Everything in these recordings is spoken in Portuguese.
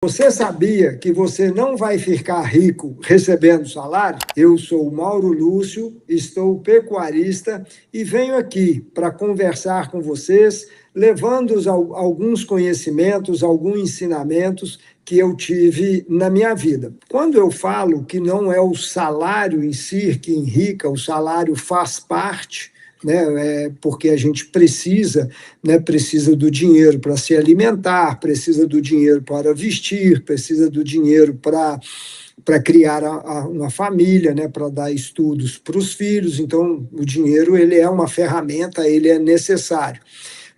Você sabia que você não vai ficar rico recebendo salário? Eu sou o Mauro Lúcio, estou pecuarista e venho aqui para conversar com vocês, levando alguns conhecimentos, alguns ensinamentos que eu tive na minha vida. Quando eu falo que não é o salário em si que enrica, o salário faz parte, né, porque a gente precisa, né, precisa do dinheiro para se alimentar, precisa do dinheiro para vestir, precisa do dinheiro para criar uma família, né, para dar estudos para os filhos. Então, o dinheiro ele é uma ferramenta, ele é necessário.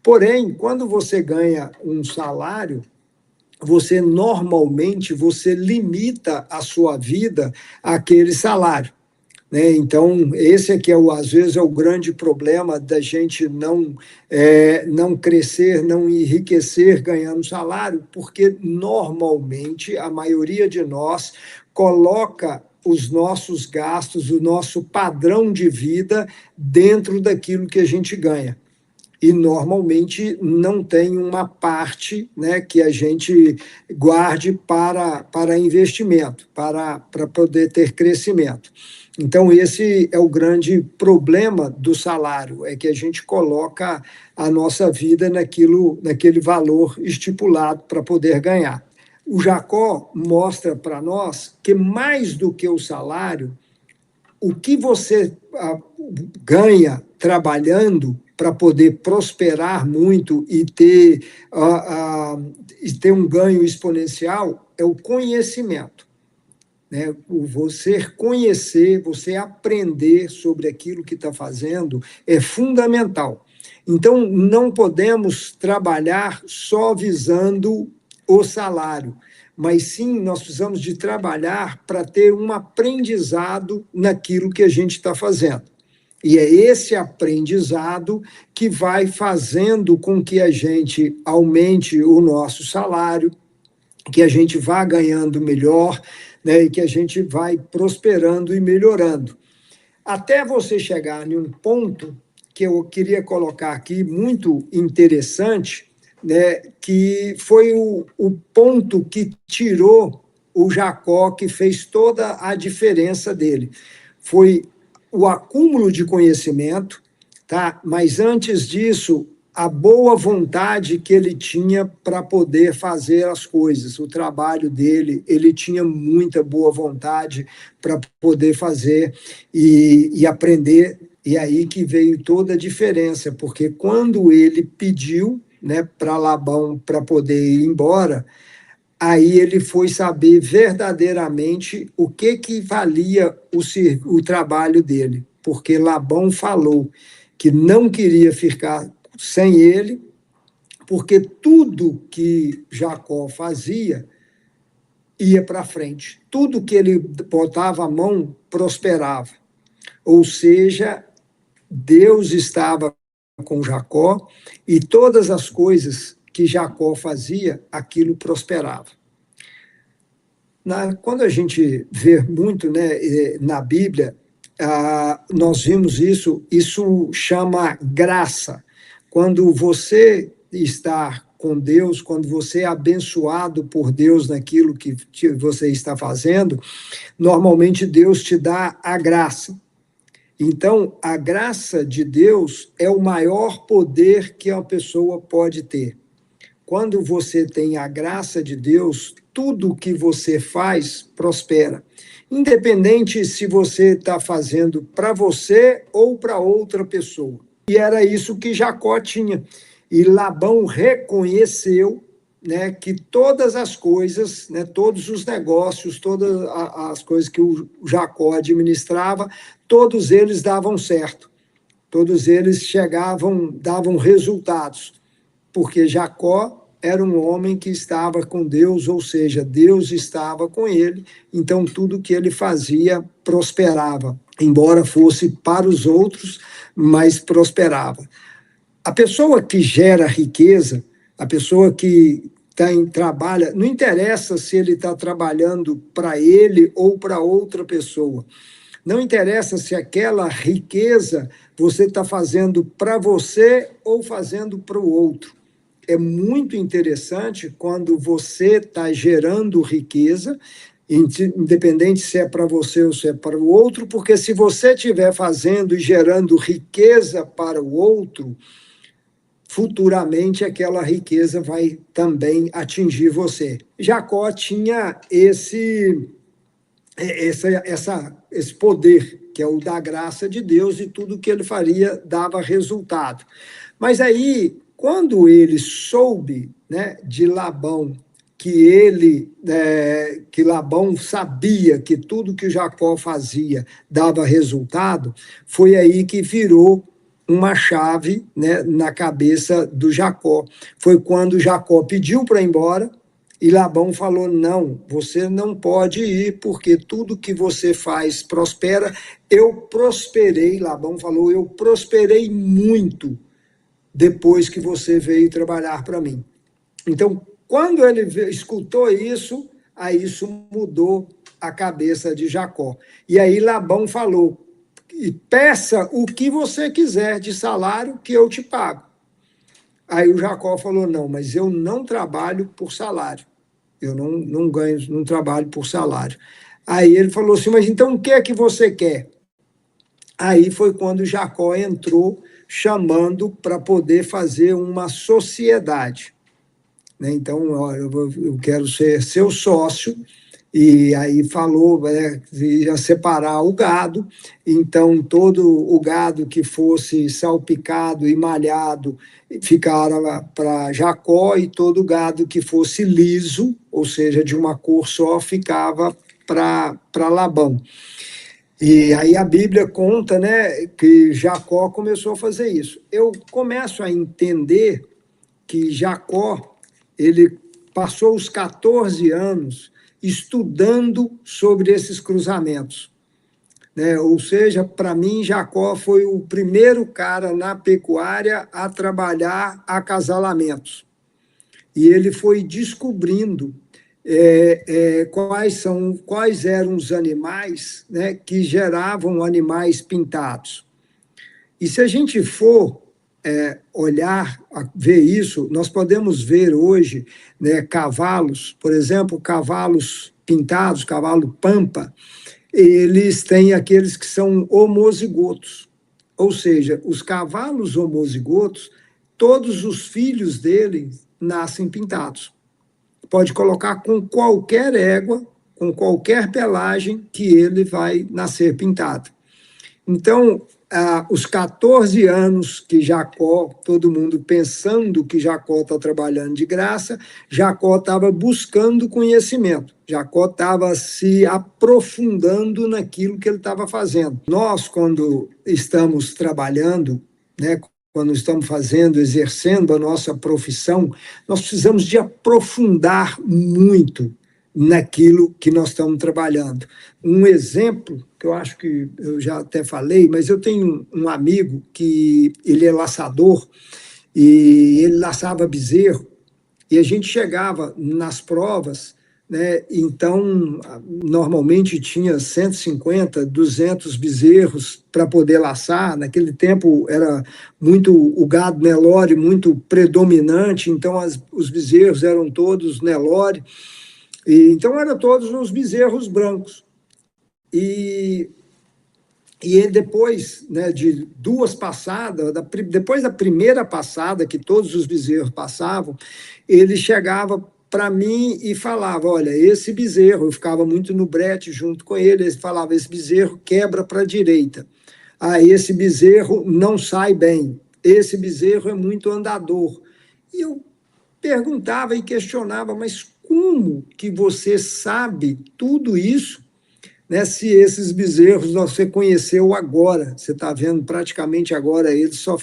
Porém, quando você ganha um salário, você normalmente você limita a sua vida àquele salário. Né? Então, esse aqui às vezes é o grande problema da gente não crescer, não enriquecer ganhando salário, porque normalmente a maioria de nós coloca os nossos gastos, o nosso padrão de vida dentro daquilo que a gente ganha. E normalmente não tem uma parte, né, que a gente guarde para investimento, para poder ter crescimento. Então, esse é o grande problema do salário, é que a gente coloca a nossa vida naquele valor estipulado para poder ganhar. O Jacó mostra para nós que mais do que o salário, o que você ganha trabalhando para poder prosperar muito e ter um ganho exponencial é o conhecimento. Né? Você conhecer, você aprender sobre aquilo que está fazendo é fundamental. Então, não podemos trabalhar só visando o salário, mas sim nós precisamos de trabalhar para ter um aprendizado naquilo que a gente está fazendo. E é esse aprendizado que vai fazendo com que a gente aumente o nosso salário, que a gente vá ganhando melhor, né, e que a gente vai prosperando e melhorando. Até você chegar em um ponto que eu queria colocar aqui, muito interessante, né, que foi o ponto que tirou o Jacó, que fez toda a diferença dele. Foi o acúmulo de conhecimento, tá? Mas antes disso, a boa vontade que ele tinha para poder fazer as coisas, o trabalho dele, ele tinha muita boa vontade para poder fazer e aprender, e aí que veio toda a diferença, porque quando ele pediu, né, para Labão para poder ir embora, aí ele foi saber verdadeiramente o que valia o trabalho dele, porque Labão falou que não queria ficar sem ele, porque tudo que Jacó fazia ia para frente, tudo que ele botava a mão prosperava. Ou seja, Deus estava com Jacó e todas as coisas que Jacó fazia, aquilo prosperava. Quando a gente vê muito, né, na Bíblia, nós vimos isso chama graça. Quando você está com Deus, quando você é abençoado por Deus naquilo que você está fazendo, normalmente Deus te dá a graça. Então, a graça de Deus é o maior poder que a pessoa pode ter. Quando você tem a graça de Deus, tudo que você faz prospera. Independente se você está fazendo para você ou para outra pessoa. E era isso que Jacó tinha. E Labão reconheceu, né, que todas as coisas, né, todos os negócios, todas as coisas que o Jacó administrava, todos eles davam certo. Todos eles davam resultados. Porque Jacó era um homem que estava com Deus, ou seja, Deus estava com ele, então tudo que ele fazia prosperava, embora fosse para os outros, mas prosperava. A pessoa que gera riqueza, a pessoa que trabalha, não interessa se ele está trabalhando para ele ou para outra pessoa. Não interessa se aquela riqueza você está fazendo para você ou fazendo para o outro. é muito interessante quando você está gerando riqueza, independente se é para você ou se é para o outro, porque se você estiver fazendo e gerando riqueza para o outro, futuramente aquela riqueza vai também atingir você. Jacó tinha esse poder, que é o da graça de Deus, e tudo que ele faria dava resultado. Mas aí, quando ele soube, né, de Labão, que Labão sabia que tudo que Jacó fazia dava resultado, foi aí que virou uma chave, né, na cabeça do Jacó. Foi quando Jacó pediu para ir embora, e Labão falou: não, você não pode ir, porque tudo que você faz prospera. Eu prosperei, Labão falou, eu prosperei muito depois que você veio trabalhar para mim. Então, quando ele escutou isso, aí isso mudou a cabeça de Jacó. E aí Labão falou: e peça o que você quiser de salário que eu te pago. Aí o Jacó falou: não, mas eu não trabalho por salário. Eu não ganho, não trabalho por salário. Aí ele falou assim: mas então o que é que você quer? Aí foi quando Jacó entrou chamando para poder fazer uma sociedade. Né? Então, ó, eu quero ser seu sócio, e aí falou, né, ia separar o gado, então todo o gado que fosse salpicado e malhado ficara para Jacó, e todo o gado que fosse liso, ou seja, de uma cor só, ficava para Labão. E aí a Bíblia conta, né, que Jacó começou a fazer isso. Eu começo a entender que Jacó, ele passou os 14 anos estudando sobre esses cruzamentos. Né? Ou seja, para mim, Jacó foi o primeiro cara na pecuária a trabalhar acasalamentos. E ele foi descobrindo quais eram os animais, né, que geravam animais pintados. E se a gente for olhar, ver isso, nós podemos ver hoje, né, cavalos, por exemplo, cavalos pintados, cavalo pampa, eles têm aqueles que são homozigotos. Ou seja, os cavalos homozigotos, todos os filhos deles nascem pintados. Pode colocar com qualquer égua, com qualquer pelagem, que ele vai nascer pintado. Então, os 14 anos que Jacó, todo mundo pensando que Jacó está trabalhando de graça, Jacó estava buscando conhecimento, Jacó estava se aprofundando naquilo que ele estava fazendo. Nós, quando estamos trabalhando, né, quando estamos fazendo, exercendo a nossa profissão, nós precisamos de aprofundar muito naquilo que nós estamos trabalhando. Um exemplo, que eu acho que eu já até falei, mas eu tenho um amigo que ele é laçador, e ele laçava bezerro, e a gente chegava nas provas, né, então normalmente tinha 150, 200 bezerros para poder laçar. Naquele tempo era muito o gado Nelore, muito predominante, então os bezerros eram todos Nelore. E, então, eram todos uns bezerros brancos. E depois, né, de duas passadas, depois da primeira passada, que todos os bezerros passavam, ele chegava para mim e falava: olha, esse bezerro, eu ficava muito no brete junto com ele, ele falava: esse bezerro quebra para a direita. Ah, esse bezerro não sai bem. Esse bezerro é muito andador. E eu perguntava e questionava: mas como que você sabe tudo isso, né, se esses bezerros você conheceu agora? Você está vendo praticamente agora, eles só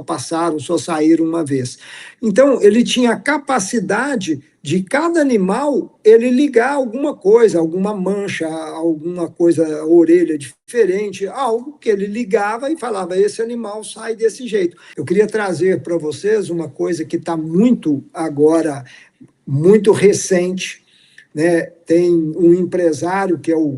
passaram, só saíram uma vez. Então, ele tinha a capacidade de cada animal ele ligar alguma coisa, alguma mancha, alguma coisa, a orelha diferente, algo que ele ligava e falava: esse animal sai desse jeito. Eu queria trazer para vocês uma coisa que está muito agora, muito recente, né? Tem um empresário que é o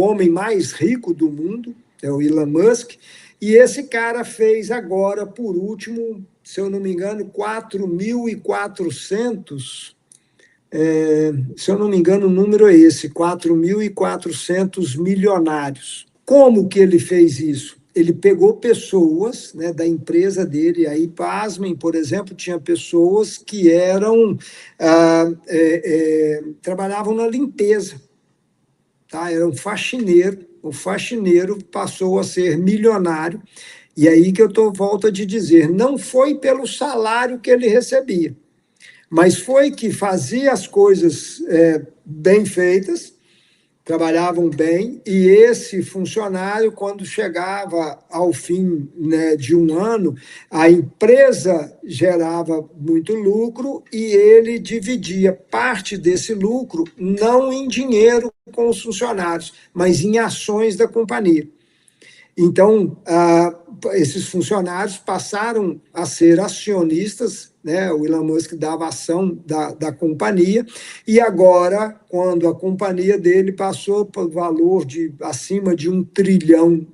homem mais rico do mundo, é o Elon Musk, e esse cara fez agora, por último, se eu não me engano, 4.400, se eu não me engano, o número é esse, 4.400 milionários. Como que ele fez isso? Ele pegou pessoas, né, da empresa dele, aí, pasmem, por exemplo, tinha pessoas que trabalhavam na limpeza, tá? Era um faxineiro, o faxineiro passou a ser milionário, e aí que volto a te dizer, não foi pelo salário que ele recebia, mas foi que fazia as coisas bem feitas, trabalhavam bem, e esse funcionário, quando chegava ao fim, né, de um ano, a empresa gerava muito lucro e ele dividia parte desse lucro não em dinheiro com os funcionários, mas em ações da companhia. Então, esses funcionários passaram a ser acionistas, né? O Elon Musk dava ação da companhia, e agora, quando a companhia dele passou para o valor de acima de $1 trilhão,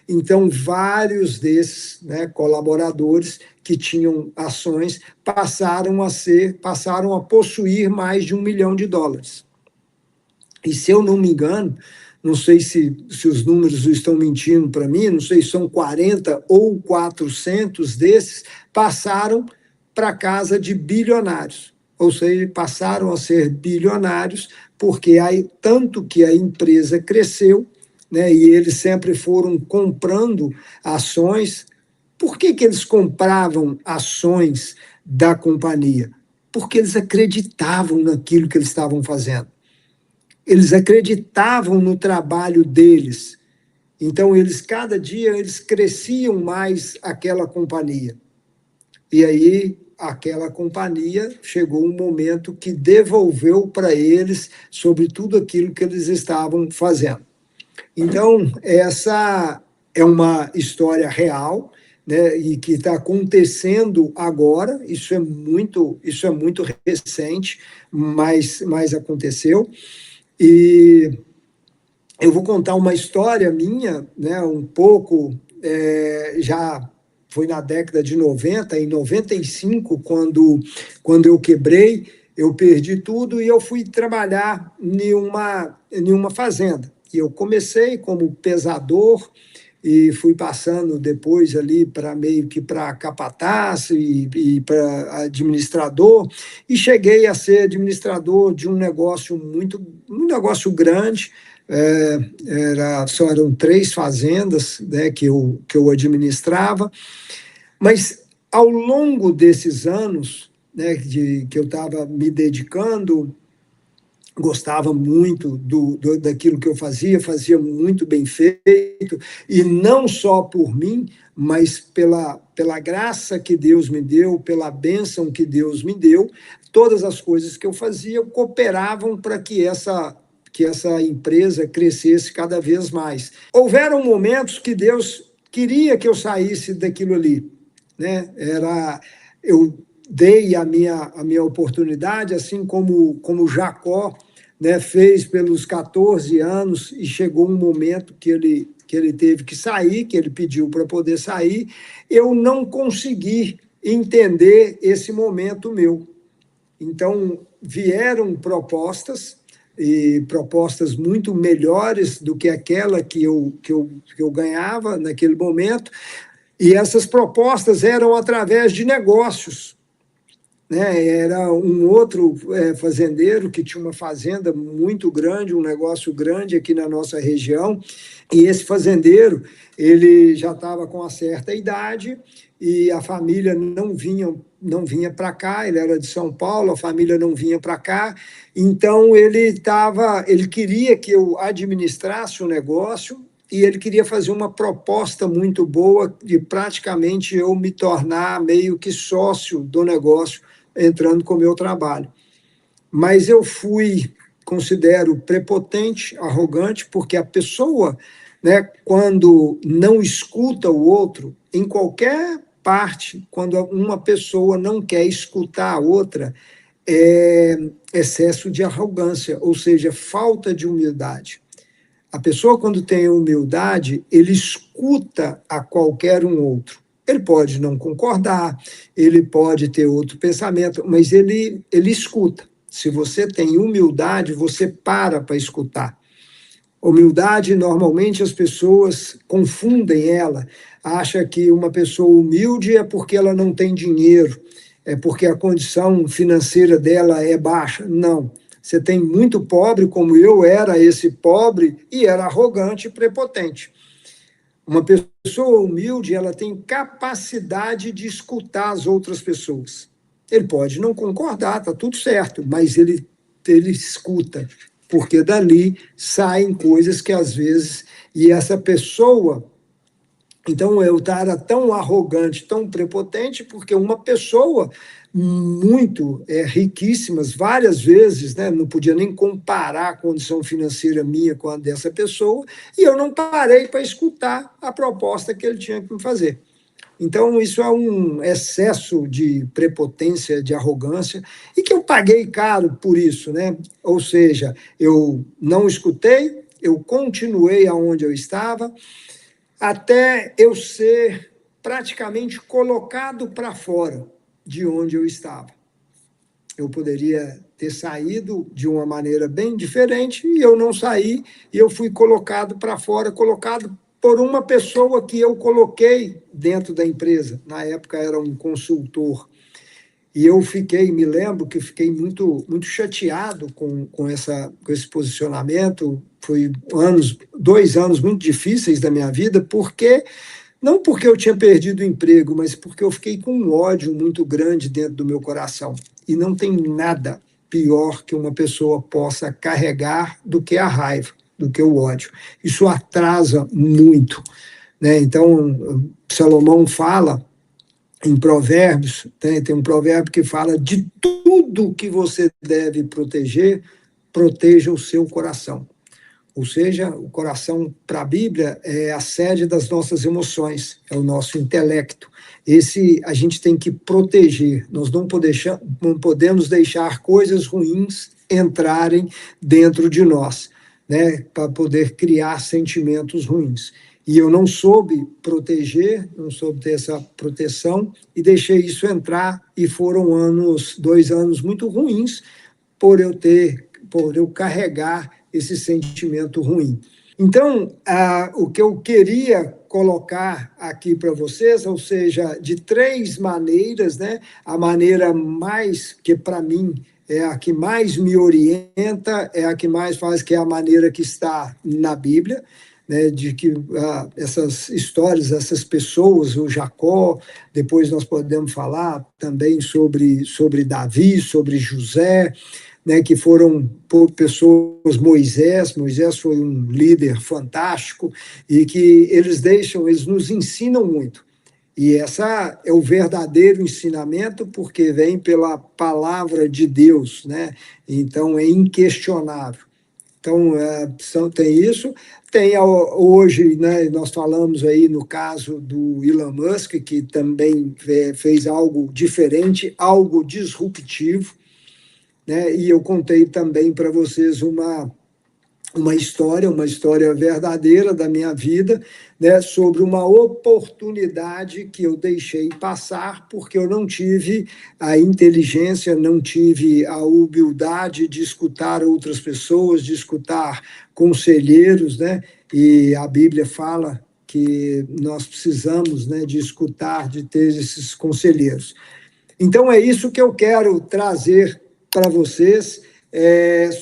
então vários desses, né, colaboradores que tinham ações passaram a possuir mais de $1 milhão. E se eu não me engano, não sei se os números estão mentindo para mim, não sei se são 40 ou 400 desses, passaram para casa de bilionários, ou seja, passaram a ser bilionários, porque tanto que a empresa cresceu, né, e eles sempre foram comprando ações. Por que eles compravam ações da companhia? Porque eles acreditavam naquilo que eles estavam fazendo. Eles acreditavam no trabalho deles. Então, cada dia, eles cresciam mais aquela companhia. E aí, aquela companhia chegou um momento que devolveu para eles sobre tudo aquilo que eles estavam fazendo. Então, essa é uma história real, né, e que está acontecendo agora. Isso é muito recente, mas aconteceu. E eu vou contar uma história minha, né, um pouco, já foi na década de 90, em 95, quando eu quebrei, eu perdi tudo e eu fui trabalhar em uma fazenda. E eu comecei como pesador e fui passando depois ali para meio que para capataz e para administrador, e cheguei a ser administrador de um negócio grande. Eram 3 fazendas, né, que eu administrava, mas ao longo desses anos, né, que eu estava me dedicando, gostava muito daquilo que eu fazia muito bem feito, e não só por mim, mas pela graça que Deus me deu, pela bênção que Deus me deu, todas as coisas que eu fazia cooperavam para que essa empresa crescesse cada vez mais. Houveram momentos que Deus queria que eu saísse daquilo ali, né? Eu dei a minha oportunidade, assim como Jacó, né, fez pelos 14 anos, e chegou um momento que ele teve que sair, que ele pediu para poder sair. Eu não consegui entender esse momento meu. Então, vieram propostas, e propostas muito melhores do que aquela que eu ganhava naquele momento, e essas propostas eram através de negócios, né? Era um outro fazendeiro que tinha uma fazenda muito grande, um negócio grande aqui na nossa região, e esse fazendeiro, ele já estava com uma certa idade, e a família não vinha para cá. Ele era de São Paulo, a família não vinha para cá, então ele queria que eu administrasse o negócio, e ele queria fazer uma proposta muito boa de praticamente eu me tornar meio que sócio do negócio, entrando com o meu trabalho. Mas eu considero prepotente, arrogante, porque a pessoa, né, quando não escuta o outro, em qualquer parte, quando uma pessoa não quer escutar a outra, é excesso de arrogância, ou seja, falta de humildade. A pessoa, quando tem humildade, ele escuta a qualquer um outro. Ele pode não concordar, ele pode ter outro pensamento, mas ele escuta. Se você tem humildade, você para escutar. Humildade, normalmente as pessoas confundem ela, acha que uma pessoa humilde é porque ela não tem dinheiro, é porque a condição financeira dela é baixa. Não. Você tem muito pobre, como eu era esse pobre, e era arrogante e prepotente. Uma pessoa humilde, ela tem capacidade de escutar as outras pessoas. Ele pode não concordar, está tudo certo, mas ele escuta, porque dali saem coisas que às vezes. E essa pessoa. Então, eu era tão arrogante, tão prepotente, porque uma pessoa muito riquíssimas, várias vezes, né, não podia nem comparar a condição financeira minha com a dessa pessoa, e eu não parei para escutar a proposta que ele tinha que me fazer. Então, isso é um excesso de prepotência, de arrogância, e que eu paguei caro por isso, né? Ou seja, eu não escutei, eu continuei aonde eu estava, até eu ser praticamente colocado para fora de onde eu estava. Eu poderia ter saído de uma maneira bem diferente e eu não saí, e eu fui colocado para fora, colocado por uma pessoa que eu coloquei dentro da empresa. Na época era um consultor. E eu me lembro que fiquei muito, muito chateado com esse posicionamento. Foi 2 anos muito difíceis da minha vida, não porque eu tinha perdido o emprego, mas porque eu fiquei com um ódio muito grande dentro do meu coração. E não tem nada pior que uma pessoa possa carregar do que a raiva, do que o ódio. Isso atrasa muito, né? Então, Salomão fala em Provérbios, tem um provérbio que fala: de tudo que você deve proteger, proteja o seu coração. Ou seja, o coração, para a Bíblia, é a sede das nossas emoções, é o nosso intelecto. Esse a gente tem que proteger. Nós não podemos deixar coisas ruins entrarem dentro de nós, né, para poder criar sentimentos ruins. E eu não soube proteger, não soube ter essa proteção, e deixei isso entrar, e foram 2 anos muito ruins por eu carregar esse sentimento ruim. Então, o que eu queria colocar aqui para vocês, ou seja, de 3 maneiras, né? A maneira mais, que para mim é a que mais me orienta, é a que mais faz, que é a maneira que está na Bíblia, né, de que essas histórias, essas pessoas, o Jacó, depois nós podemos falar também sobre Davi, sobre José, né, que foram pessoas. Moisés foi um líder fantástico, e que eles nos ensinam muito. E essa é o verdadeiro ensinamento, porque vem pela palavra de Deus, né? Então é inquestionável. Então, tem isso. Tem hoje, né, nós falamos aí no caso do Elon Musk, que também fez algo diferente, algo disruptivo, né? E eu contei também para vocês uma história verdadeira da minha vida, né, sobre uma oportunidade que eu deixei passar porque eu não tive a inteligência, não tive a humildade de escutar outras pessoas, de escutar conselheiros, né? E a Bíblia fala que nós precisamos, né, de escutar, de ter esses conselheiros. Então, é isso que eu quero trazer para vocês,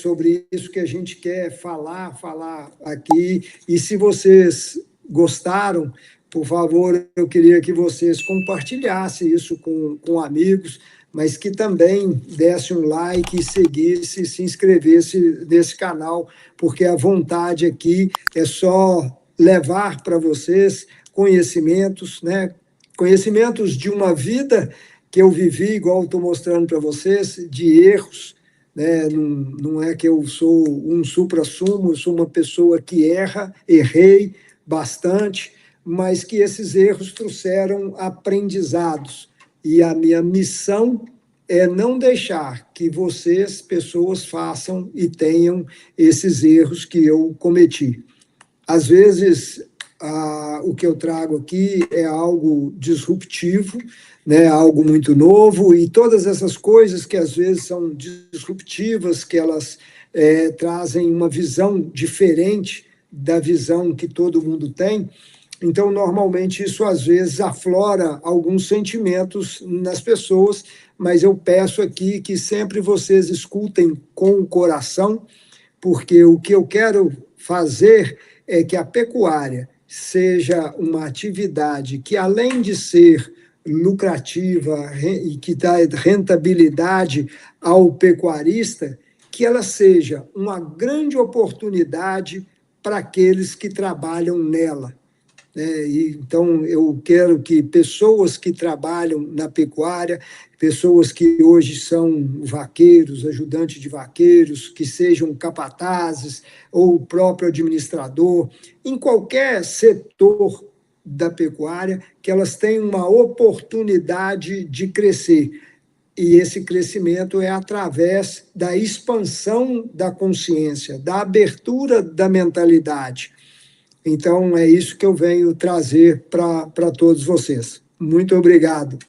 sobre isso que a gente quer falar aqui. E se vocês gostaram, por favor, eu queria que vocês compartilhassem isso com amigos, mas que também desse um like, seguisse, se inscrevesse nesse canal, porque a vontade aqui é só levar para vocês conhecimentos, né? Conhecimentos de uma vida que eu vivi, igual estou mostrando para vocês, de erros, né? Não é que eu sou um supra-sumo, eu sou uma pessoa que errei bastante, mas que esses erros trouxeram aprendizados. E a minha missão é não deixar que vocês, pessoas, façam e tenham esses erros que eu cometi. Às vezes, o que eu trago aqui é algo disruptivo, né, algo muito novo, e todas essas coisas que às vezes são disruptivas, que elas trazem uma visão diferente da visão que todo mundo tem. Então, normalmente, isso às vezes aflora alguns sentimentos nas pessoas, mas eu peço aqui que sempre vocês escutem com o coração, porque o que eu quero fazer é que a pecuária seja uma atividade que, além de ser lucrativa e que dá rentabilidade ao pecuarista, que ela seja uma grande oportunidade para aqueles que trabalham nela. Então, eu quero que pessoas que trabalham na pecuária, pessoas que hoje são vaqueiros, ajudantes de vaqueiros, que sejam capatazes ou o próprio administrador, em qualquer setor da pecuária, que elas tenham uma oportunidade de crescer. E esse crescimento é através da expansão da consciência, da abertura da mentalidade. Então, é isso que eu venho trazer para todos vocês. Muito obrigado.